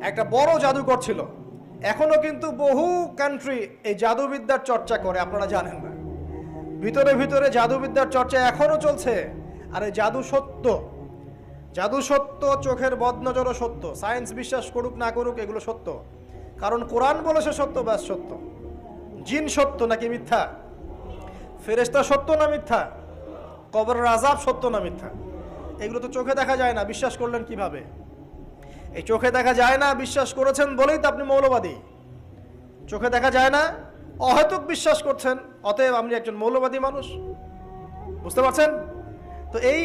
একটা বড় জাদুকর ছিল। এখনো কিন্তু বহু কান্ট্রি এই জাদুবিদ্যার চর্চা করে, আপনারা জানেন না। ভিতরে ভিতরে জাদুবিদ্যার চর্চা এখনো চলছে। আর এই জাদু সত্য, জাদু সত্য, চোখের বদনজরও সত্য। সায়েন্স বিশ্বাস করুক না করুক, এগুলো সত্য। কারণ কোরআন বলেছে সত্য, ব্যাস সত্য। জিন সত্য নাকি মিথ্যা? ফেরেশতা সত্য না মিথ্যা? কবরের আযাব সত্য না মিথ্যা? এগুলো তো চোখে দেখা যায় না, বিশ্বাস করলেন কিভাবে? এই চোখে দেখা যায় না বিশ্বাস করেছেন বলেই তো আপনি মৌলবাদী। চোখে দেখা যায় না, অহেতুক বিশ্বাস করছেন, অতএব আপনি একজন মৌলবাদী মানুষ। বুঝতে পারছেন? তো এই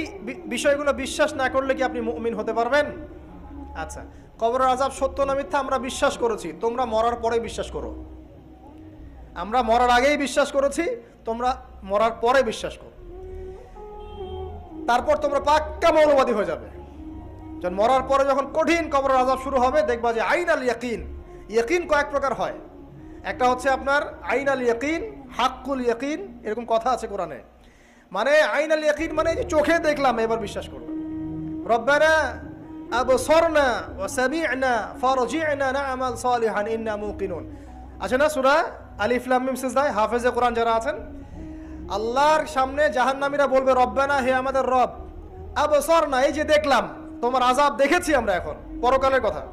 বিষয়গুলো বিশ্বাস না করলে কি আপনি মুমিন হতে পারবেন? আচ্ছা, কবরের আযাব সত্য না মিথ্যা আমরা বিশ্বাস করেছি, তোমরা মরার পরে বিশ্বাস করো। আমরা মরার আগেই বিশ্বাস করেছি, তোমরা মরার পরে বিশ্বাস করো। তারপর তোমরা পাক্কা মৌলবাদী হয়ে যাবে। যখন মরার পরে যখন কঠিন কবরের আযাব শুরু হবে, দেখবা যে আইন আল ইয়াকিন। ইয়াকিন কয়েক প্রকার হয়। একটা হচ্ছে আপনার আইন আল ইয়াকিন, হাক্কুল ইয়াকিন, এরকম কথা আছে কোরআনে। মানে আইন আল ইয়াকিন মানে যে চোখে দেখলাম এবার বিশ্বাস করবে। রব্বানা আবসারনা ওয়া সামি'না ফারজি'না না'মাল সালিহান ইন্না মুকিনুন। আছে না সূরা আলিফ লাম মিম সিজদায় হাফেজে কোরআন যারা আছেন, আল্লাহর সামনে জাহান্নামীরা বলবে রব্বানা, হে আমাদের রব, আবসারনা, এই যে দেখলাম তোমার আযাব দেখেছি আমরা, এখন পরকালের কথা,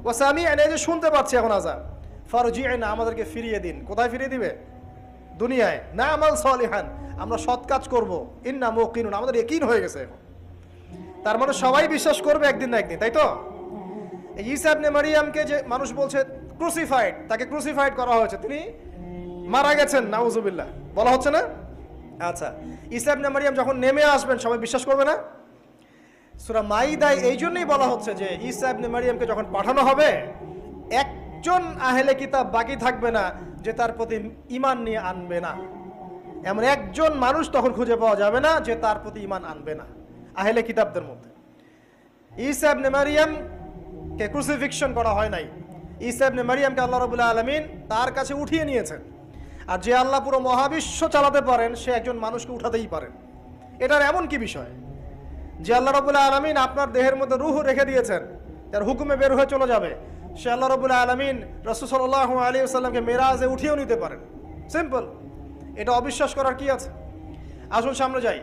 ওয়া সামি'না, এই যে শুনতে পাচ্ছি এখন আযাব, ফারজি'না, আমাদেরকে ফিরিয়ে দিন। কোথায় ফিরিয়ে দিবে? দুনিয়ায়। না'মাল সালিহান, আমরা সৎ কাজ করব, ইন্না মুকিনুন, আমাদের ইয়াকিন হয়ে গেছে এখন। তার মানে সবাই বিশ্বাস করবে একদিন না একদিন, তাই তো? এই ঈসা ইবনে মারিয়ামকে যে মানুষ বলছে ক্রুসিফাইড, তাকে ক্রুসিফাইড করা হয়েছে, তিনি মারা গেছেন, নাউজুবিল্লাহ, বলা হচ্ছে না? আচ্ছা, ঈসা ইবনে মারিয়াম যখন নেমে আসবেন সবাই বিশ্বাস করবে না? সূরা মাইদায় এই জন্যই বলা হচ্ছে যে ঈসা ইবনে মারিয়ামকে যখন পাঠানো হবে, একজন আহলে কিতাব বাকি থাকবে না যে তার প্রতি ঈমান নিয়ে আনবে না। এমন একজন মানুষ তখন খুঁজে পাওয়া যাবে না যে তার প্রতি ঈমান আনবে না আহলে কিতাবদের মধ্যে। ঈসা ইবনে মারিয়ামকে ক্রুসিফিকশন করা হয় নাই। ঈসা ইবনে মারিয়ামকে আল্লাহ রাব্বুল আলামিন তার কাছে উঠিয়ে নিয়েছেন। আর যে আল্লাহ পুরো মহাবিশ্ব চালাতে পারেন, সে একজন মানুষকে উঠাতেই পারেন। এটার এমন কি বিষয় যে আল্লাহ রাব্বুল আলামিন আপনার দেহের মধ্যে রূহ রেখে দিয়েছেন, তার হুকুমে বের হয়ে চলে যাবে। সে আল্লাহ রাব্বুল আলামিন রাসূল সাল্লাল্লাহু আলাইহি ওয়াসাল্লামকে মেরাজে উঠিয়েও নিতে পারেন। সিম্পল। এটা অবিশ্বাস করার কি আছে? আসুন সামনে যাই।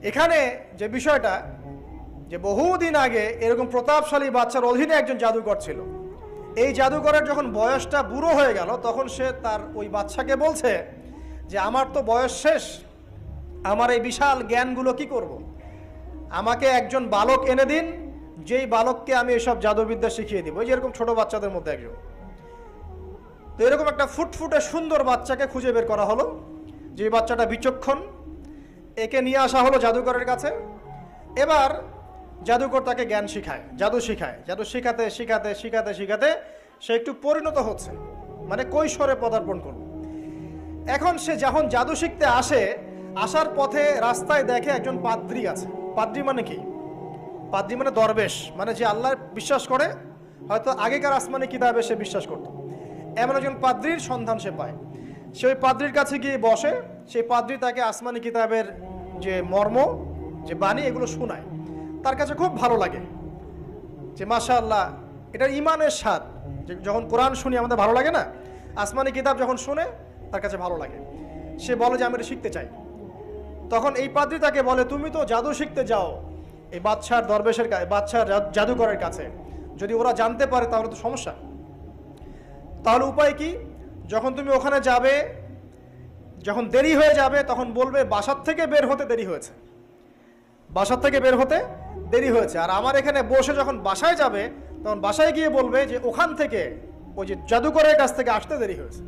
এখানে যে বিষয়টা, যে বহুদিন আগে এরকম প্রতাপশালী বাচ্চার অধীনে একজন জাদুকর ছিল। এই জাদুকরের যখন বয়সটা বুড়ো হয়ে গেল, তখন সে তার ওই বাচ্চাকে বলছে যে আমার তো বয়স শেষ, আমার এই বিশাল জ্ঞানগুলো কি করব? আমাকে একজন বালক এনে দিন, যেই বালককে আমি এসব জাদুবিদ্যা শিখিয়ে দিব। ওই যেরকম ছোট বাচ্চাদের মধ্যে একজন। তো এরকম একটা ফুটফুটে সুন্দর বাচ্চাকে খুঁজে বের করা হলো, যে বাচ্চাটা বিচক্ষণ। একে নিয়ে আসা হলো জাদুকরের কাছে। এবার জাদুকর তাকে জ্ঞান শিখায়, জাদু শিখায়। জাদু শিখাতে শিখাতে শিখাতে শিখাতে সে একটু পরিণত হচ্ছে, মানে কৈশোরে পদার্পণ করল। এখন সে যখন জাদু শিখতে আসে, আসার পথে রাস্তায় দেখে একজন পাদ্রী আছে। পাদ্রী মানে কি? পাদ্রী মানে দরবেশ, মানে যে আল্লাহ বিশ্বাস করে, হয়তো আগেকার আসমানি কিতাবে সে বিশ্বাস করত। এমন একজন পাদ্রীর সন্ধান সে পায়। সে ওই পাদ্রীর কাছে গিয়ে বসে। সেই পাদ্রী তাকে আসমানি কিতাবের যে মর্ম, যে বাণী, এগুলো শোনায়। তার কাছে খুব ভালো লাগে যে মাশাআল্লাহ, এটা ঈমানের স্বাদ। যখন কোরআন শুনি আমাদের ভালো লাগে না? আসমানি কিতাব যখন শুনে তার কাছে ভালো লাগে। সে বলে যে আমি এটা শিখতে চাই। তখন এই পাদ্রী তাকে বলে, তুমি তো জাদু শিখতে যাও এই বাদশার দরবেশের কাছে, বাদশার জাদুকরের কাছে, যদি ওরা জানতে পারে তাহলে তো সমস্যা। তাহলে উপায় কি? যখন তুমি ওখানে যাবে, যখন দেরি হয়ে যাবে, তখন বলবে বাসার থেকে বের হতে দেরি হয়েছে, বাসার থেকে বের হতে দেরি হয়েছে। আর আমার এখানে বসে যখন বাসায় যাবে, তখন বাসায় গিয়ে বলবে যে ওখান থেকে, ওই যে জাদুকরের কাছ থেকে আসতে দেরি হয়েছে।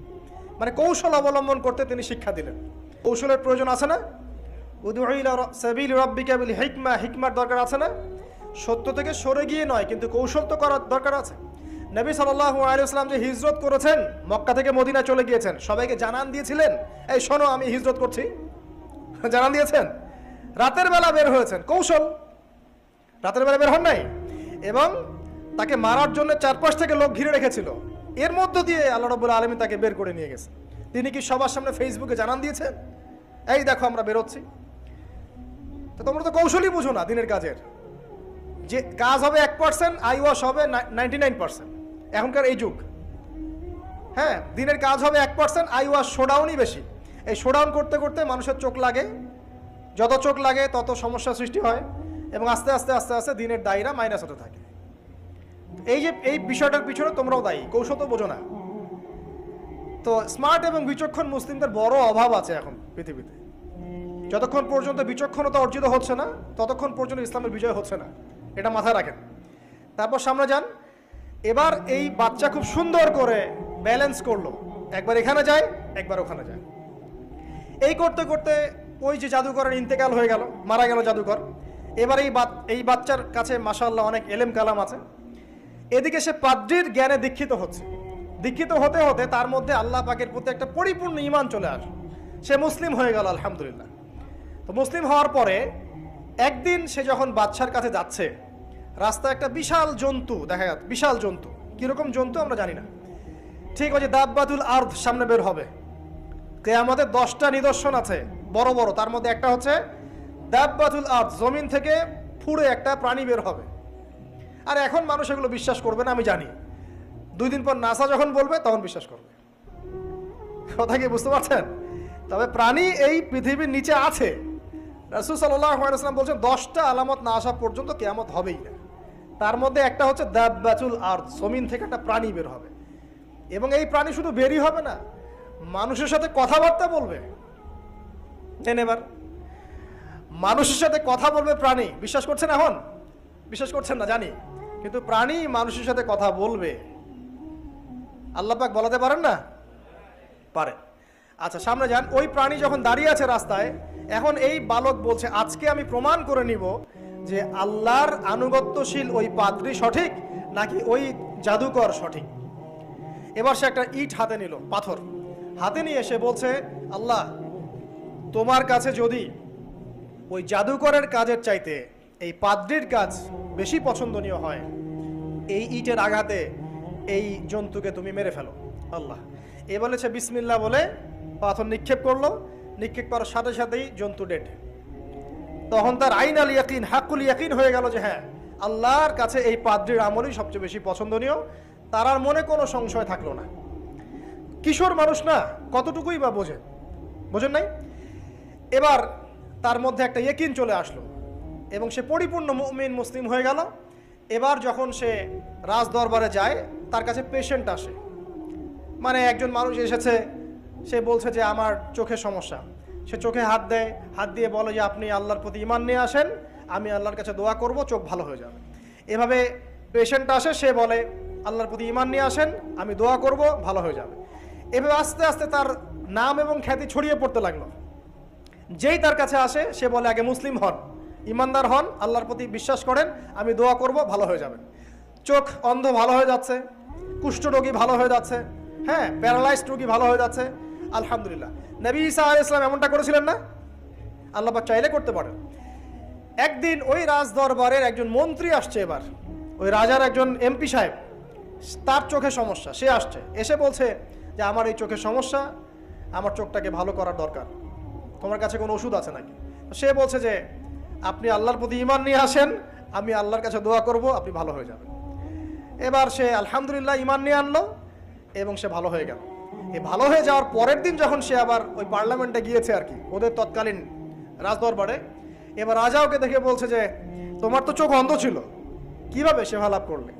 মানে কৌশল অবলম্বন করতে তিনি শিক্ষা দিলেন। কৌশলের প্রয়োজন আছে না? উদউ ইলা সাবিলি রাব্বিকা বিল হিকমা, হিকমার দরকার আছে না? সত্য থেকে সরে গিয়ে নয়, কিন্তু কৌশল তো করার দরকার আছে। নবী সাল্লাল্লাহু আলাইহি ওয়াসাল্লাম যে হিজরত করেছেন, মক্কা থেকে মদিনা চলে গিয়েছেন, সবাইকে জানান দিয়েছিলেন, এই শোনো আমি হিজরত করছি, জানান দিয়েছেন। রাতের বেলা বের হয়েছেন, কৌশল। রাতের বেলা বের হন নাই, এবং তাকে মারার জন্য চারপাশ থেকে লোক ঘিরে রেখেছিল। এর মধ্য দিয়ে আল্লাহ রাব্বুল আলামিন তাকে বের করে নিয়ে গেছেন। তিনি কি সবার সামনে ফেসবুকে জানান দিয়েছেন, এই দেখো আমরা বেরোচ্ছি? তো তোমরা তো কৌশলই বুঝো না দিনের কাজের। যে কাজ হবে 1%, আই ওয়াশ হবে 99%। এখনকার এই যুগ, হ্যাঁ, দিনের কাজ হবে 1%, আই ওয়াশ শোডাউনই বেশি। এই শোডাউন করতে করতে মানুষের চোখ লাগে, যত চোখ লাগে তত সমস্যা সৃষ্টি হয়, এবং আস্তে আস্তে আস্তে আস্তে দিনের দায়রা মাইনাস হতে থাকে। এই যে এই বিষয়টার পিছনে তোমরাও দায়ী, কৌশল তো বোঝো না। তো স্মার্ট এবং বিচক্ষণ মুসলিমদের বড় অভাব আছে এখন পৃথিবীতে। যতক্ষণ পর্যন্ত বিচক্ষণতা অর্জিত হচ্ছে না, ততক্ষণ পর্যন্ত ইসলামের বিজয় হচ্ছে না, এটা মাথায় রাখেন। তারপর সামনে যান। এবার এই বাচ্চা খুব সুন্দর করে ব্যালেন্স করলো, একবার এখানে যায়, একবার ওখানে যায়। এই করতে করতে ওই যে জাদুকরের ইন্তেকাল হয়ে গেল, মারা গেল জাদুকর। এবার এই বাচ্চার কাছে মাশাআল্লাহ অনেক এলেম কালাম আছে। এদিকে সে পাদ্রীর জ্ঞানে দীক্ষিত হচ্ছে। দীক্ষিত হতে হতে তার মধ্যে আল্লাহ পাকের প্রতি একটা পরিপূর্ণ ঈমান চলে আসে, সে মুসলিম হয়ে গেল, আলহামদুলিল্লাহ। তো মুসলিম হওয়ার পরে একদিন সে যখন বাদশার কাছে যাচ্ছে, রাস্তায় একটা বিশাল জন্তু দেখা যাচ্ছে। বিশাল জন্তু, কিরকম জন্তু আমরা জানি না, ঠিক ওই যে দাব্বাতুল আরদ সামনে বের হবে। কিয়ামতের 10টা নিদর্শন আছে বড় বড়, তার মধ্যে একটা হচ্ছে দাব্বাতুল আরদ, জমিন থেকে ফুড়ে একটা প্রাণী বের হবে। আর এখন মানুষ এগুলো বিশ্বাস করবে না, আমি জানি। 2 দিন পর নাসা যখন বলবে তখন বিশ্বাস করবে। কথা কি বুঝতে পারছেন? তবে প্রাণী এই পৃথিবীর নিচে আছে। রাসূল সাল্লাল্লাহু আলাইহি ওয়াসাল্লাম বলছেন 10টা আলামত না আসা পর্যন্ত কিয়ামত হবেই না। তার মধ্যে একটা হচ্ছে দাব্বাতুল আরদ, জমিন থেকে একটা প্রাণী বের হবে। এবং এই প্রাণী শুধু বেরই হবে না, মানুষের সাথে কথাবার্তা বলবে। এবার মানুষের সাথে কথা বলবে প্রাণী। বিশ্বাস করছেন? এখন বিশ্বাস করছেন না জানি, কিন্তু প্রাণী মানুষের সাথে কথা বলবে। আল্লাহ পাক বলাতে পারেন না? পারে। আচ্ছা, সামনে যান। ওই প্রাণী যখন দাঁড়িয়ে আছে রাস্তায়, এখন এই বালক বলছে আজকে আমি প্রমাণ করে নিব যে আল্লাহর আনুগত্যশীল ওই পাদ্রী সঠিক নাকি ওই জাদুকর সঠিক। এবার সে একটা ইট হাতে নিল, পাথর হাতে নিয়ে সে বলছে, আল্লাহ তোমার কাছে যদি ওই জাদুকরের কাজের চাইতে এই পাদ্রীর কাজ বেশি পছন্দনীয় হয়, এই ইটের আঘাতে এই জন্তুকে তুমি মেরে ফেলো আল্লাহ। এ বলেছে বিসমিল্লাহ বলে পাথর নিক্ষেপ করলো। নিক্ষেপ করার সাথে সাথেই জন্তু ডেড। তখন তার আইনাল ইয়াকিন, হাক্কুল ইয়াকিন হয়ে গেল যে হ্যাঁ, আল্লাহর কাছে এই পাদ্রীর আমলই সবচেয়ে বেশি পছন্দনীয়। তার আর মনে কোনো সংশয় থাকলো না। কিশোর মানুষ না, কতটুকুই বা বোঝেন নাই? এবার তার মধ্যে একটা ইয়াকিন চলে আসলো এবং সে পরিপূর্ণ মুমিন মুসলিম হয়ে গেল। এবার যখন সে রাজ দরবারে যায়, তার কাছে পেশেন্ট আসে। মানে একজন মানুষ এসেছে, সে বলছে যে আমার চোখের সমস্যা। সে চোখে হাত দেয়, হাত দিয়ে বলে যে আপনি আল্লাহর প্রতি ঈমান নিয়ে আসেন, আমি আল্লাহর কাছে দোয়া করব, চোখ ভালো হয়ে যাবে। এভাবে পেশেন্ট আসে, সে বলে আল্লাহর প্রতি ঈমান নিয়ে আসেন, আমি দোয়া করব, ভালো হয়ে যাবে। এভাবে আস্তে আস্তে তার নাম এবং খ্যাতি ছড়িয়ে পড়তে লাগলো। যেই তার কাছে আসে সে বলে আগে মুসলিম হন, ইমানদার হন, আল্লাহর প্রতি বিশ্বাস করেন, আমি দোয়া করব, ভালো হয়ে যাবেন। চোখ অন্ধ ভালো হয়ে যাচ্ছে, কুষ্ঠরোগী ভালো হয়ে যাচ্ছে, হ্যাঁ, প্যারালাইজড রোগী ভালো হয়ে যাচ্ছে, আলহামদুলিল্লাহ। নবী ঈসা আলাইহিস সালাম এমনটা করেছিলেন না? আল্লাহ পাক চাইলে করতে পারেন। একদিন ওই রাজ দরবারের একজন মন্ত্রী আসছে। এবার ওই রাজার একজন এমপি সাহেব, তার চোখে সমস্যা, সে আসছে। এসে বলছে যে আমার এই চোখের সমস্যা, আমার চোখটাকে ভালো করার দরকার, তোমার কাছে কোনো ওষুধ আছে নাকি? সে বলছে যে আপনি আল্লাহর প্রতি ঈমান নিয়ে আসেন, আমি আল্লাহর কাছে দোয়া করব, আপনি ভালো হয়ে যাবেন। এবার সে আলহামদুলিল্লাহ ঈমান নিয়ে আনলো এবং সে ভালো হয়ে গেল। এই ভালো হয়ে যাওয়ার পরের দিন যখন সে আবার ওই পার্লামেন্টে গিয়েছে আর কি, ওদের তৎকালীন রাজদরবারে, এবার রাজা ওকে দেখে বলছে যে তোমার তো চোখ অন্ধ ছিল, কিভাবে শেফা লাভ করলে?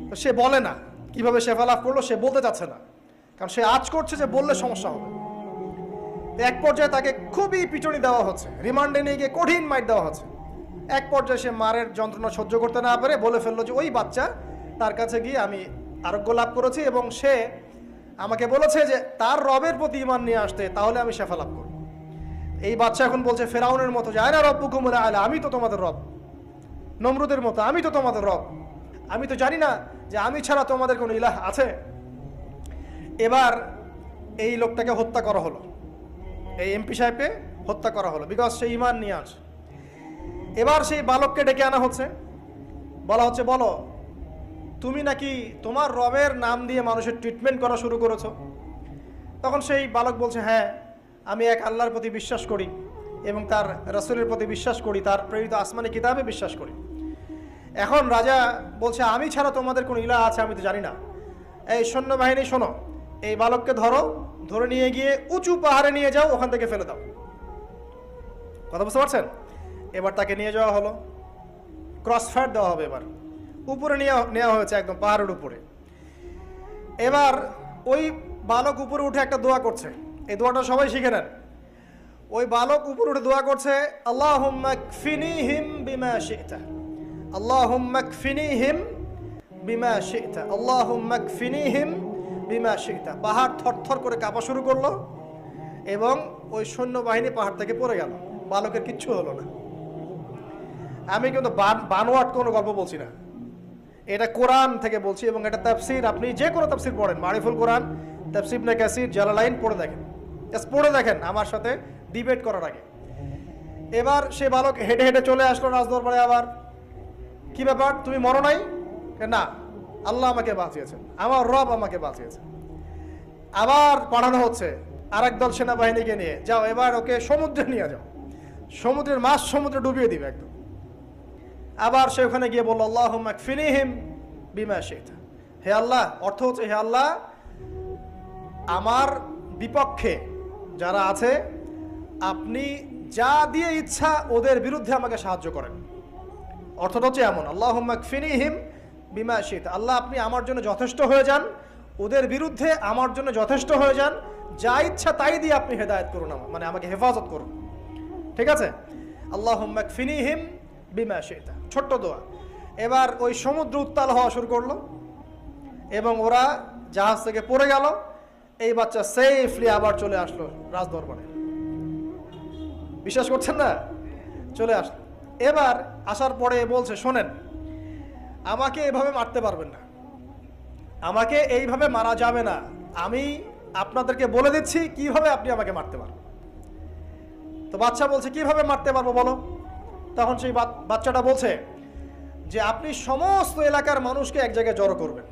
তো সে বলে না কিভাবে শেফা লাভ করলো, সে বলতে চাচ্ছে না, কারণ সে আজ করছে যে বললে সমস্যা হবে। এক পর্যায়ে তাকে খুবই পিটুনি দেওয়া হচ্ছে, রিমান্ডে নিয়ে গিয়ে কঠিন মাইট দেওয়া হচ্ছে। এক পর্যায়ে সে মারের যন্ত্রণা সহ্য করতে না পারে বলে ফেললো যে ওই বাচ্চা, তার কাছে গিয়ে আমি আরোগ্য লাভ করেছি এবং সে আমাকে বলেছে যে তার রবের প্রতি ঈমান নিয়ে আসতে, তাহলে আমি শেফা লাভ করব। এই বাচ্চা এখন বলছে ফেরাউনের মতো যে আয়না রব্বুকুমুল আ'লা, আমি তো তোমাদের রব। নমরুদের মতো আমি তো তোমাদের রব, আমি তো জানি না যে আমি ছাড়া তোমাদের কোনো ইলাহ আছে। এবার এই লোকটাকে হত্যা করা হলো, এই এমপি সাহেবকে হত্যা করা হলো, বিকজ সে ঈমান নিয়ে আসে। এবার সেই বালককে ডেকে আনা হচ্ছে, বলা হচ্ছে বলো তুমি নাকি তোমার রবের নাম দিয়ে মানুষের ট্রিটমেন্ট করা শুরু করেছো। তখন সেই বালক বলছে হ্যাঁ, আমি এক আল্লাহর প্রতি বিশ্বাস করি এবং তার রাসূলের প্রতি বিশ্বাস করি, তার প্রেরিত আসমানি কিতাবে বিশ্বাস করি। এখন রাজা বলছে, আমি ছাড়া তোমাদের কোন ইলাহ আছে আমি তো জানি না। এই সৈন্যবাহিনী শোনো, এই বালককে ধরো, ধরে নিয়ে গিয়ে উঁচু পাহাড়ে নিয়ে যাও, ওখান থেকে ফেলে দাও। কথা বুঝতে পারছেন? এবার তাকে নিয়ে যাওয়া হলো, ক্রস ফায়ার দেওয়া হবে, এবার উপরে নেওয়া হয়েছে, একদম পাহাড়ের উপরে। এবার ওই বালক উপরে উঠে একটা দোয়া করছে, এই দোয়াটা সবাই শিখে নেন। ওই বালক উপরে উঠে দোয়া করছে, আল্লাহুম্মা কফিনিহিম বিমা শি'তা, আল্লাহুম্মা কফিনিহিম বিমা শি'তা, আল্লাহুম্মা কফিনিহিম বিমা শি'তা। পাহাড় থরথর করে কাঁপা শুরু করলো এবং ওই সৈন্যবাহিনী পাহাড় থেকে পড়ে গেল, বালকের কিচ্ছু হলো না। আমি কিন্তু বানোয়াট কোনো গল্প বলছি না, এটা কোরআন থেকে বলছি, এবং এটা তাফসীর, আপনি যে কোনো তাফসীর পড়েন, মারিফুল কোরআন, তাফসীর ইবনে কাসির, জালালাইন পড়ে দেখেন, পড়ে দেখেন আমার সাথে ডিবেট করার আগে। এবার সে বালক হেঁটে হেঁটে চলে আসলো রাজদরবারে। আবার কি ব্যাপার, তুমি মরো নাই? না, আল্লাহ আমাকে বাঁচিয়েছেন, আমার রব আমাকে বাঁচিয়েছে। আবার পাঠানো হচ্ছে আরেক দল সেনাবাহিনীকে নিয়ে, যাও এবার ওকে সমুদ্রে নিয়ে যাও, সমুদ্রের মাছ সমুদ্রে ডুবিয়ে দিবে একদম। আবার সে ওখানে গিয়ে বলল, আল্লাহুম্মা কফিনিহিম বিমা শি'তা, হে আল্লাহ, অর্থ হচ্ছে হে আল্লাহ, আমার বিপক্ষে যারা আছে আপনি যা দিয়ে ইচ্ছা ওদের বিরুদ্ধে আমাকে সাহায্য করেন। অর্থটা হচ্ছে এমন, আল্লাহুম্মা কফিনিহিম বিমা শি'তা, আল্লাহ আপনি আমার জন্য যথেষ্ট হয়ে যান, ওদের বিরুদ্ধে আমার জন্য যথেষ্ট হয়ে যান, যা ইচ্ছা তাই দিয়ে আপনি হেদায়েত করুন, মানে আমাকে হেফাজত করুন। ঠিক আছে? আল্লাহুম্মা কফিনিহিম বিমা শি'তা, ছোট্ট দোয়া। এবার ওই সমুদ্র উত্তাল হওয়া শুরু করলো এবং ওরা জাহাজ থেকে পড়ে গেল। এই বাচ্চা সেফলি আবার চলে আসলো রাজদরবারে। বিশ্বাস করছেন না? চলে আসলো। এবার আসার পরে বলছে, শোনেন, আমাকে এভাবে মারতে পারবেন না, আমাকে এইভাবে মারা যাবে না, আমি আপনাদেরকে বলে দিচ্ছি কিভাবে আপনি আমাকে মারতে পারবেন। তো বাচ্চা বলছে, কিভাবে মারতে পারবো বলো। তখন সেই বাচ্চাটা বলছে যে আপনি সমস্ত এলাকার মানুষকে এক জায়গায় জড়ো করবেন,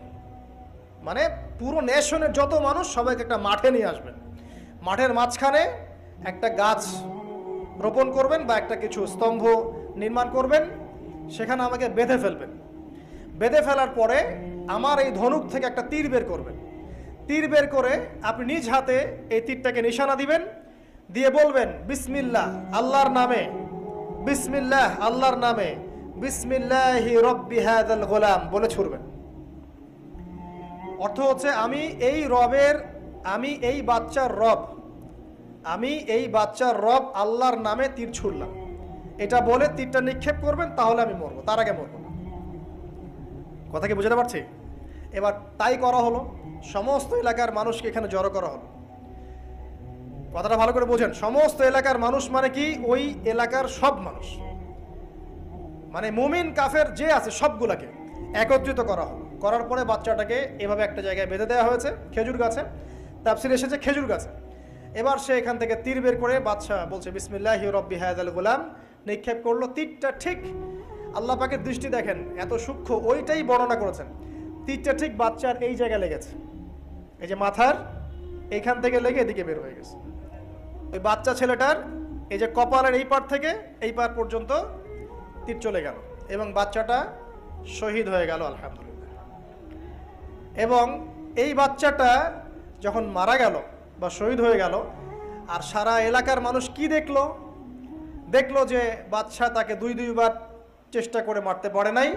মানে পুরো নেশনের যত মানুষ সবাইকে একটা মাঠে নিয়ে আসবেন, মাঠের মাঝখানে একটা গাছ রোপণ করবেন বা একটা কিছু স্তম্ভ নির্মাণ করবেন, সেখানে আমাকে বেঁধে ফেলবেন। বেঁধে ফেলার পরে আমার এই ধনুক থেকে একটা তীর বের করবেন, তীর বের করে আপনি নিজ হাতে এই তীরটাকে নিশানা দিবেন, দিয়ে বলবেন বিসমিল্লাহ, আল্লাহর নামে, বিসমিল্লাহ, আল্লাহর নামে, বিসমিল্লাহি রব্বি হাযাল গোলাম বলে ছুড়বেন। অর্থ হচ্ছে আমি এই রবের, আমি এই বাচ্চার রব, আমি এই বাচ্চার রব আল্লাহর নামে তীর ছুড়লাম, এটা বলে তীরটা নিক্ষেপ করবেন, তাহলে আমি মরবো, তার আগে মরবো না। কথা কি বুঝতে পারছি? এবার তাই করা হলো, সমস্ত এলাকার মানুষকে এখানে জড়ো করা হলো। কথাটা ভালো করে বোঝেন, সমস্ত এলাকার মানুষ মানে কি, ওই এলাকার সব মানুষ, মানে মুমিন কাফের যে আছে সবগুলাকে একত্রিত করা হলো। করার পরে বাচ্চাটাকে এভাবে একটা জায়গায় বেঁধে দেওয়া হয়েছে, খেজুর গাছে, তাফসীরে এসেছে খেজুর গাছে। এবার সে এখান থেকে তীর বের করে, বাদশা বলছে বিসমিল্লাহি রব্বি হাযাল গোলাম, নিক্ষেপ করলো। তীরটা ঠিক, আল্লাহ পাকের দৃষ্টি দেখেন এত সূক্ষ্ম, ওইটাই বর্ণনা করেছেন। তীরটা ঠিক বাচ্চার এই জায়গায় লেগেছে, এই যে মাথার এইখান থেকে লেগে এদিকে বের হয়ে গেছে। ওই বাচ্চা ছেলেটার এই যে কপালের এই পার থেকে এই পার পর্যন্ত তীর চলে গেল এবং বাচ্চাটা শহীদ হয়ে গেল, আলহামদুলিল্লাহ। এবং এই বাচ্চাটা যখন মারা গেল বা শহীদ হয়ে গেল, আর সারা এলাকার মানুষ কি দেখলো, দেখলো যে বাদশা তাকে দুইবার চেষ্টা করে মারতে পারে নাই,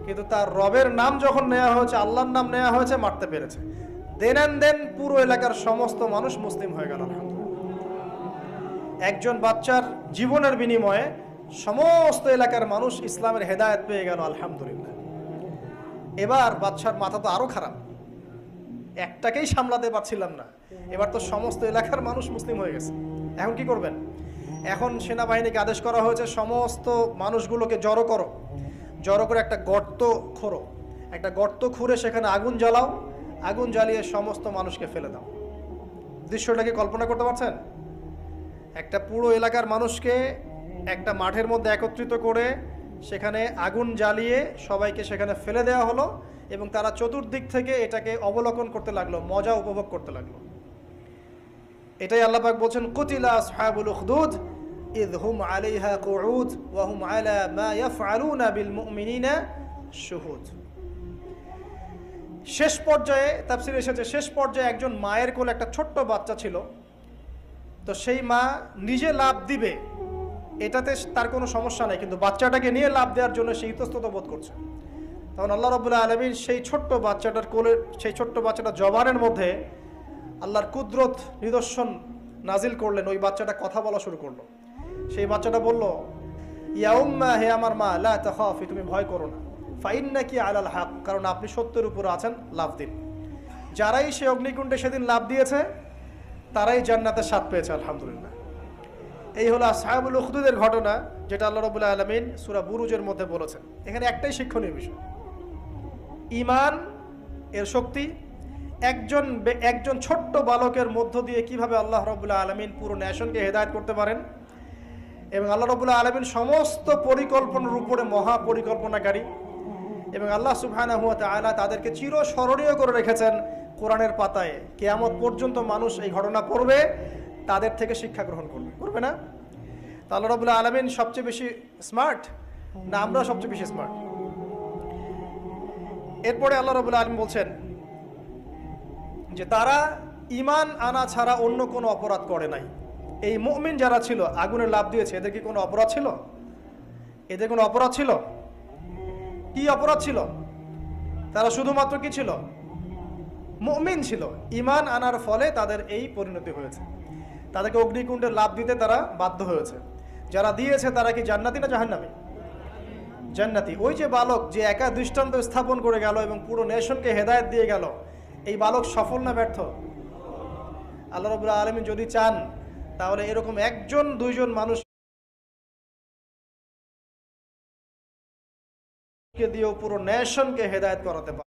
কিন্তু তার রবের নাম যখন নেওয়া হয়েছে, আল্লাহর নাম নেওয়া হয়েছে, মারতে পেরেছে। দেন অ্যান্ড দেন পুরো এলাকার সমস্ত মানুষ মুসলিম হয়ে গেল, আলহামদুলিল্লাহ। একজন বাচ্চার জীবনের বিনিময়ে সমস্ত এলাকার মানুষ ইসলামের হেদায়েত পেয়ে গেল, আলহামদুলিল্লাহ। এবার বাচ্চার মাথা তো আরো খারাপ, একটাকেই সামলাতে পারছিলাম না, এবার তো সমস্ত এলাকার মানুষ মুসলিম হয়ে গেছে। এখন কি করবেন? এখন সেনাবাহিনীকে আদেশ করা হয়েছে সমস্ত মানুষগুলোকে জড়ো করো, জড়ো করে একটা গর্ত খোঁড়ো, একটা গর্ত খুঁড়ে সেখানে আগুন জ্বালাও, আগুন জ্বালিয়ে সমস্ত মানুষকে ফেলে দাও। দৃশ্যটাকে কল্পনা করতে পারছেন? একটা পুরো এলাকার মানুষকে একটা মাঠের মধ্যে একত্রিত করে সেখানে আগুন জ্বালিয়ে সবাইকে সেখানে ফেলে দেওয়া হলো এবং তারা চতুর্দিক থেকে এটাকে অবলোকন করতে লাগলো, মজা উপভোগ করতে লাগলো। এটাই আল্লাহ পাক বলছেন, কুতিলা আসহাবুল উখদুদ ইয হুম আলাইহা কুউদ ওয়া হুম আলা মা ইয়াফআলুনা বিল মুমিনিনা শুহুদ। শেষ পর্যায়ে তাফসীরে এসেছে, শেষ পর্যায়ে একজন মায়ের কোলে একটা ছোট্ট বাচ্চা ছিল। তো সেই মা নিজে লাভ দিবে এটাতে তার কোনো সমস্যা নেই, কিন্তু বাচ্চাটাকে নিয়ে লাভ দেওয়ার জন্য সে ইতস্তত বোধ করছে। তখন আল্লাহ রাব্বুল আলামিন সেই ছোট্ট বাচ্চাটার কোলে, সেই ছোট্ট বাচ্চাটা জবানের মধ্যে আল্লাহর কুদরত নিদর্শন নাজিল করলেন। ওই বাচ্চাটা কথা বলা শুরু করলো। সেই বাচ্চাটা বলল, ইয়া উম্মা, হে আমার মা, লা তাখাফি, তুমি ভয় করো না, ফাইন্নাকি আলাল হক, কারণ আপনি সত্যের উপর আছেন, লাভ দিন। যারাই সে অগ্নিকুণ্ডে সেদিন লাভ দিয়েছে তারাই জান্নাতের স্বাদ পেয়েছে, আলহামদুলিল্লাহ। এই হলো আসহাবুল উখদুদের ঘটনা, যেটা আল্লাহ রাব্বুল আলামিন সূরা বুরুজের মধ্যে বলেছেন। এখানে একটাই শিক্ষণীয় বিষয়, ঈমান এর শক্তি, একজন ছোট্ট বালকের মধ্য দিয়ে কিভাবে আল্লাহ রাব্বুল আলামিন পুরো নেশনকে হেদায়েত করতে পারেন, এবং আল্লাহ রাব্বুল আলামিন সমস্ত পরিকল্পনার উপরে মহা পরিকল্পনাকারী, এবং আল্লাহ সুবহানাহু ওয়া তাআলা তাদেরকে চিরস্মরণীয় করে রেখেছেন কোরআনের পাতায়। কিয়ামত পর্যন্ত মানুষ এই ঘটনা পড়বে, তাদের থেকে শিক্ষা গ্রহণ করবে না? তা আল্লাহ রাব্বুল আলামিন সবচেয়ে বেশি স্মার্ট না আমরা সবচেয়ে বেশি স্মার্ট? এরপরে আল্লাহ রাব্বুল আলামিন বলছেন যে তারা ঈমান আনা ছাড়া অন্য কোনো অপরাধ করে নাই। এই মুমিন যারা ছিল, আগুনে লাফ দিয়েছে, এদের কি কোনো অপরাধ ছিল? এদের কোনো অপরাধ ছিল? কি অপরাধ ছিল? তারা শুধুমাত্র কি ছিল? মুমিন ছিল। ঈমান আনার ফলে তাদের এই পরিণতি হয়েছে, তাদেরকে অগ্নিকুণ্ডে লাফ দিতে তারা বাধ্য হয়েছে। যারা দিয়েছে তারা কি জান্নাতি না জাহান্নামী? জান্নাতি। ওই যে বালক যে একা দৃষ্টান্ত স্থাপন করে গেল এবং পুরো নেশনকে হেদায়েত দিয়ে গেল, এই বালক সফল না ব্যর্থ? আল্লাহ রাব্বুল আলামিন যদি চান তাহলে এরকম একজন দুইজন মানুষকে দিয়েও পুরো নেশনকে হেদায়েত করাতে পারে।